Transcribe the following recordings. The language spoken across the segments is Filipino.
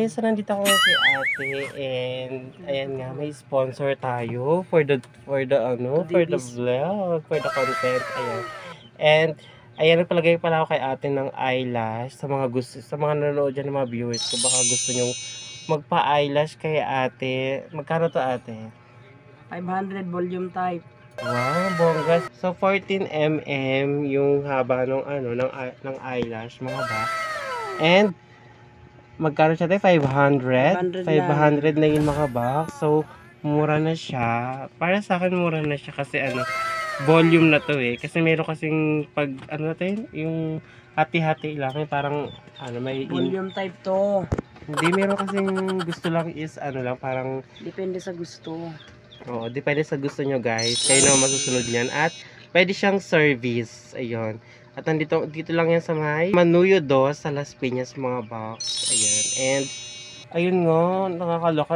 guys, so nandito ako si ate and ayan nga, may sponsor tayo for the vlog, for the content, ayan. And ayan, nagpalagay pala ako kay ate ng eyelash sa mga nanonood dyan ng mga viewers ko, baka gusto nyong magpa-eyelash kay ate. Magkano to ate? 500 volume type. Wow, bongga. So 14 mm yung haba ng ng eyelash, mga ba. And magkano siya tayo? 500 na yung mga box. So mura na siya. Para sa akin mura na siya kasi volume na to eh. Kasi meron kasing pag natin, yung hati-hati lang, parang may volume type to. Hindi, meron kasing gusto lang is lang, parang depende sa gusto. Oo, depende sa gusto nyo guys. Kayo naman masusunod niyan. At pwede siyang service. Ayun. At dito lang yan sa may Manuyo 2 sa Las Piñas, mga box. Ayun. And ayun nga, nakakaloka.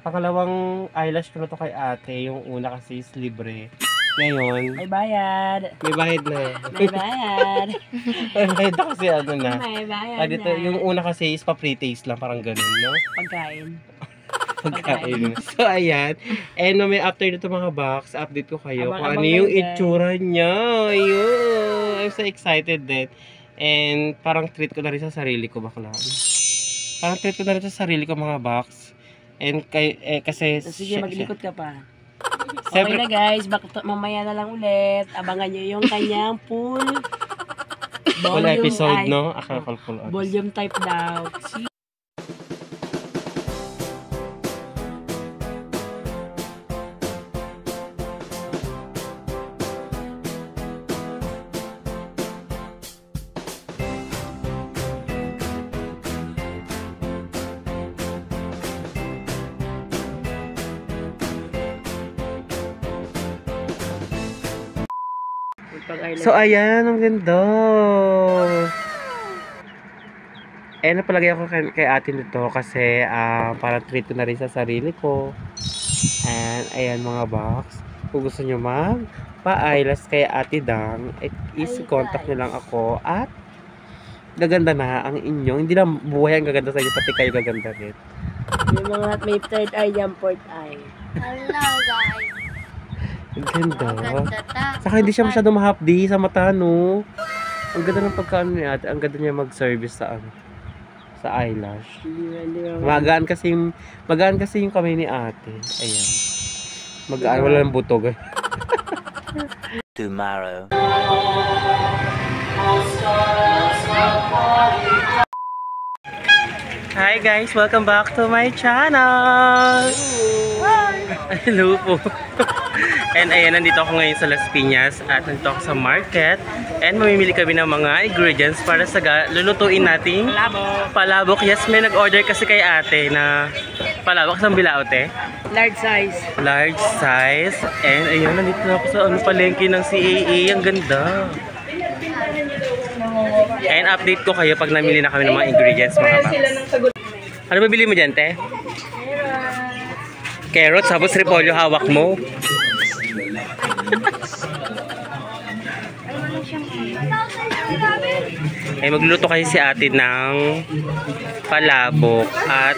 Pangalawang eyelash ko na to kay ate. Yung una kasi is libre. Ngayon, may bayad. May bayad na. May bayad. May bayad na kasi na. May bayad dito, na. yung una kasi is pa-pre-taste lang. Parang ganun, no? Pagkain. So ayan, and may after nito mga box, update ko kayo kung ano yung itsura niya. Ayun, I'm so excited din. And parang treat ko na rin sa sarili ko, bakla. Parang treat ko na rin sa sarili ko, mga box. And kasi sige, maglikot ka pa. Okay na guys, mamaya na lang ulit. Abangan nyo yung kanyang full episode, no? Volume type daw. So ayan, ang ganda. Napalagay ako kay ate nito kasi para treat ko na rin sa sarili ko. And ayan mga box, kung gusto nyo pa-eyelash kay ate Dang, easy contact nyo lang ako at gaganda na ang inyong, hindi lang buhay ang gaganda sa inyo, pati kayo gaganda rin. Yung mga may third eye, yung fourth eye. Hello guys. Ang ganda. Saka hindi siya masyadong mahapdi sa mata, no? Ang ganda ng pagkaano niya ate. Ang ganda niya mag-service sa eyelash. Magaan kasi yung kamay ni ate. Ayan. Magaan, wala ng butog. Tomorrow. Hi guys, welcome back to my channel. Hello po. And ayan, nandito ako ngayon sa Las Piñas at nandito ako sa market and mamimili kami ng mga ingredients para sa lulutuin nating palabok. Yes, may nag-order kasi kay ate na palabok. Saan bilao, te? Large size. Large size. And ayan, nandito na ako sa palengke ng CAA. Ang ganda. And update ko kayo pag namili na kami ng mga ingredients, mga paps. Ano ba bili mo dyan, te? Carrots, tapos repolyo hawak mo. Magluluto kasi si ate ng palabok at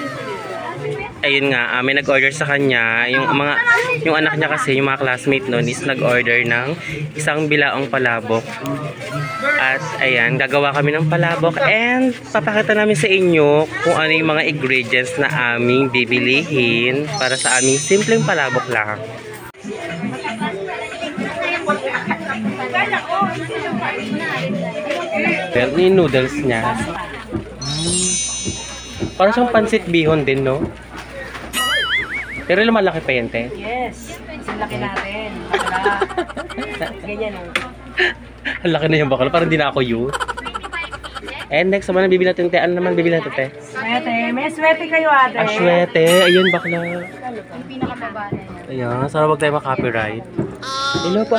ayun nga, may nag-order sa kanya. Yung anak niya kasi, yung mga classmate nun is nag-order ng isang bilaong palabok. At ayan, gagawa kami ng palabok and papakita namin sa inyo kung ano yung mga ingredients na aming bibilihin para sa aming simpleng palabok lang. Well, yung noodles niya. Parang siyang pansit bihon din, no? Pero lumalaki pa yan, te? Yes. Ang laki natin. Ganyan, no? Ang laki na yung bakal. Parang di na ako yun. And next naman, bibili natin, te. Ano naman bibili natin, te? Swete. May swete kayo, ate. Swete. Ayun, bakla. Yung pinakababa na yan. Ayan, sana wag tayo makapiright. Hello po.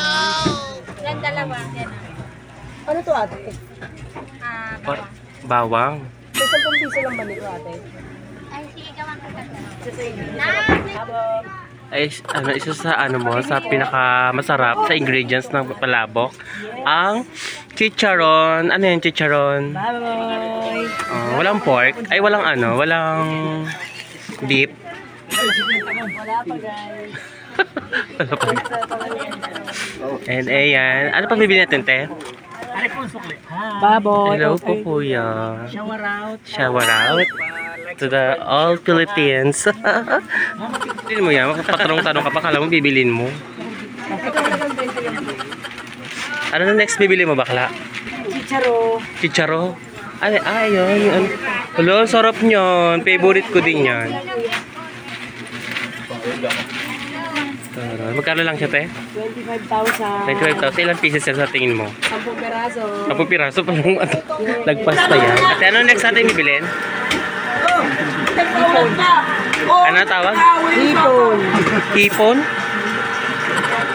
Yan dalawa. Yan. Ano to, ate? Bawang. 10 piso lang ba nito, ate? Ay, sige, gawan ko kasi. Ay, isa sa pinaka masarap sa ingredients ng palabok, ang chicharon. Ano yan, chicharon? Baboy! Walang pork. Ay, walang walang beef. Wala pa guys. Wala pa. And ayan. Ano pang bibili natin, te? Baboy. Hello po, kuya. Shower out. Shower out to the all Philippines. Bilhin mo yan. Patanong-tanong ka pa. Kala mo bibilin mo. Ano na next bibili mo, bakla? Chicharo. Chicharo? Ay, yun. Hello, sarap nyan. Favorite ko din yan. Magkano lang siya, te? 25,000. 25,000. Ilang pieces yan sa tingin mo? 10 peraso. 10 piraso pa lang. Nagpas pa yan. Ate, ano next natin bibilin? Ano tawag? Hipon. Hipon?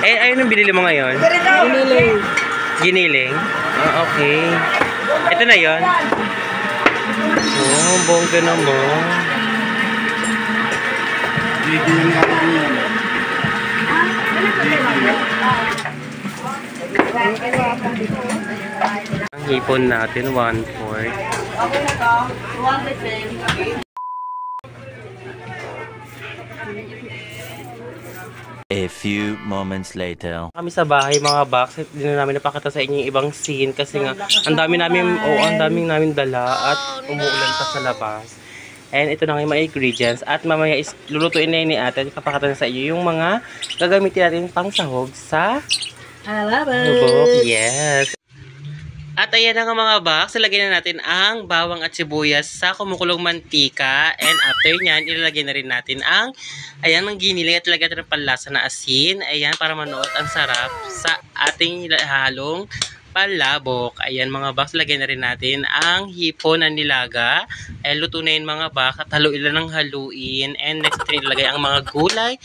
Ayun ang binili mo ngayon? Giniling. Giniling? Okay. Ito na yon. Bongga naman. Ang hipon natin, 1/4. Okay na to. 210. A few moments later. Kami sa bahay mga box, hindi na namin napakita sa inyo yung ibang scene kasi nga ang daming namin dala at umuulan pa sa labas. And ito na nga yung mga ingredients at mamaya is lulutuin na yun ni ate at papakita na sa inyo yung mga gagamitin natin pang sahog sa lubok. Yes. At ayan na nga mga box, ilagay na natin ang bawang at sibuyas sa kumukulong mantika. And after nyan, ilalagay na rin natin ang giniling at ilagay natin ang panlasa na asin. Ayan, para manuot ang sarap sa ating halong palabok. Ayan mga box, ilagay na rin natin ang hipon na nilaga. Ayan, luto na yun mga box at haluin lang ng haluin. And next natin ilalagay ang mga gulay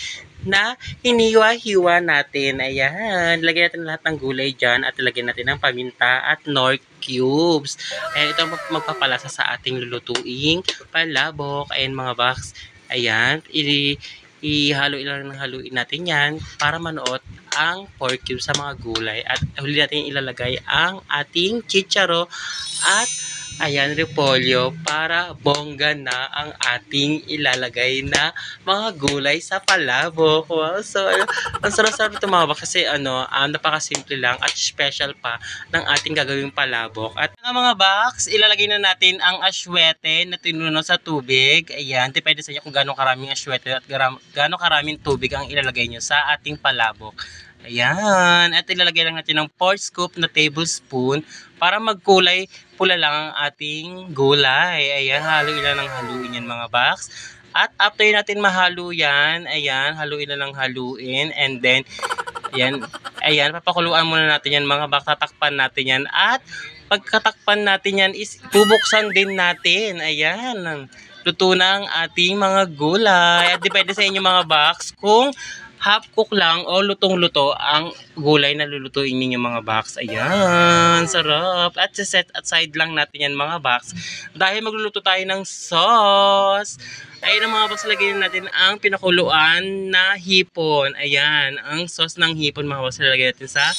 na hiniwa-hiwa natin. Ayan. Lagyan natin lahat ng gulay dyan at ilagyan natin ng paminta at nor cubes. Ayan. Ito ang magpapalasa sa ating lulutuing palabok. Ayan mga box. Ayan. Ihalo lang ng haluin natin yan para manuot ang pork cubes sa mga gulay. At huli natin ilalagay ang ating chicharo at repolyo para bongga na ang ating ilalagay na mga gulay sa palabok. Wow, so ang sarap-sarap ito mga box kasi napakasimple lang at special pa ng ating gagawing palabok. At mga box, ilalagay na natin ang aswete na tinuno sa tubig. Ayan, depende sa inyo kung gano'ng karaming aswete at gano'ng karaming tubig ang ilalagay nyo sa ating palabok. Ayan, at ilalagay lang natin ng 4 scoop na tablespoon para magkulay pula lang ang ating gulay. Ayan, haluin lang ng haluin yan mga box. At after natin mahalo yan, ayan, haluin na ng haluin. And then, ayan, papakuluan muna natin yan mga box. Tatakpan natin yan. At pagkatakpan natin yan is bubuksan din natin. Ayan, luto na ang ating mga gulay. At depende sa inyo mga box kung half cook lang o lutong-luto ang gulay na lulutuin ninyo mga box. Ayan, sarap. At set aside lang natin yan mga box. Dahil magluluto tayo ng sauce. Ayan ang mga box, lagyan natin ang pinakuluan na hipon. Ayan, ang sauce ng hipon mga box, lagyan natin sa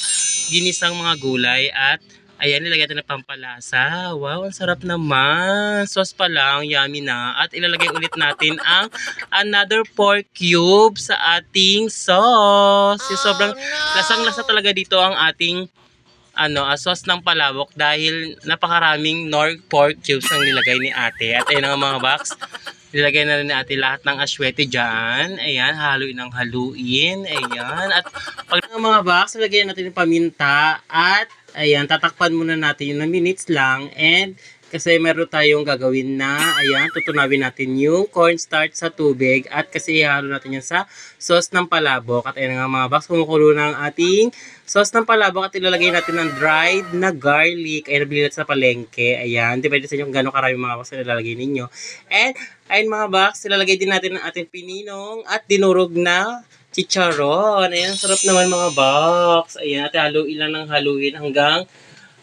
ginisang mga gulay at ayan, nilagay natin ng pampalasa. Wow, ang sarap naman. Sauce pa lang, yummy na. At ilalagay ulit natin ang another pork cube sa ating sauce. Sobrang lasang-lasa talaga dito ang ating sauce ng palabok dahil napakaraming nor pork cubes ang nilagay ni ate. At ayun nga mga box, nilagay na rin ni ate lahat ng aswete dyan. Ayan, haluin ng haluin. Ayan. At pag mga box, nilagay natin yung paminta at ayan, tatakpan muna natin yung minutes lang. And kasi meron tayong gagawin na, ayan, tutunawin natin yung cornstarch sa tubig. At kasi ihalo natin yan sa sauce ng palabok. At ayan nga mga box, kumukulo na ang ating sauce ng palabok. At ilalagay natin ng dried na garlic. Ayan, nabili natin sa palengke. Ayan, depende sa inyo kung gano'ng karami mga box na ilalagay ninyo. And ayun mga box, ilalagay din natin ang ating pininong at dinurog na chicharon. Ayan, sarap naman mga box. Ayan, at haluin lang ng haluin hanggang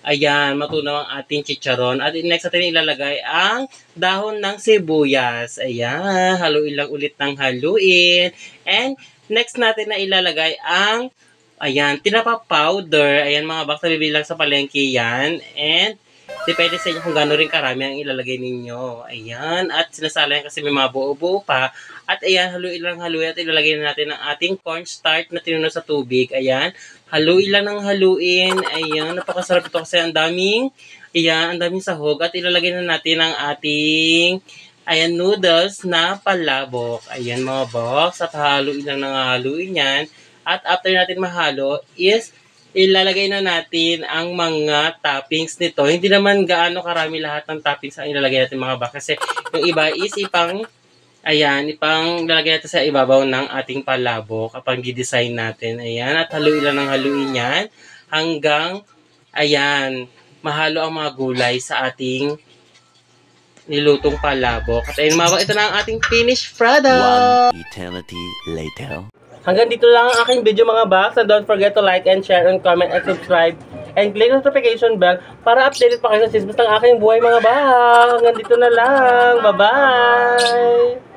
ayan, matunaw ang ating chicharon. At next natin ilalagay ang dahon ng sibuyas. Ayan, haluin lang ulit ng haluin. And next natin na ilalagay ang tinapa powder. Ayan mga box, nabibilang sa palengke yan. And Depende sa inyo kung gano'n rin karami ang ilalagay ninyo. Ayan. At sinasala yan kasi may mga buo-buo pa. At ayan, haluin lang haluin at ilalagay na natin ang ating cornstarch na tinunaw sa tubig. Ayan. Haluin lang ng haluin. Ayan. Napakasarap ito kasi ang daming sahog. At ilalagay na natin ang ating noodles na palabok. Ayan mga box. At haluin lang ng haluin yan. At after natin mahalo is ilalagay na natin ang mga toppings nito. Hindi naman gaano karami lahat ng toppings ang ilalagay natin mga box. Kasi yung iba is ipang lalagay natin sa ibabaw ng ating palabok kapag i-design natin. Ayan, at haluin lang ng haluin yan hanggang, mahalo ang mga gulay sa ating nilutong palabok. At ayun mga box, ito na ang ating finished product. One eternity later. Hanggang dito lang ang aking video mga box. And don't forget to like and share and comment and subscribe. And click the notification bell para updated pa kayo sa chismis ng aking buhay mga box. Hanggang dito na lang. Bye-bye!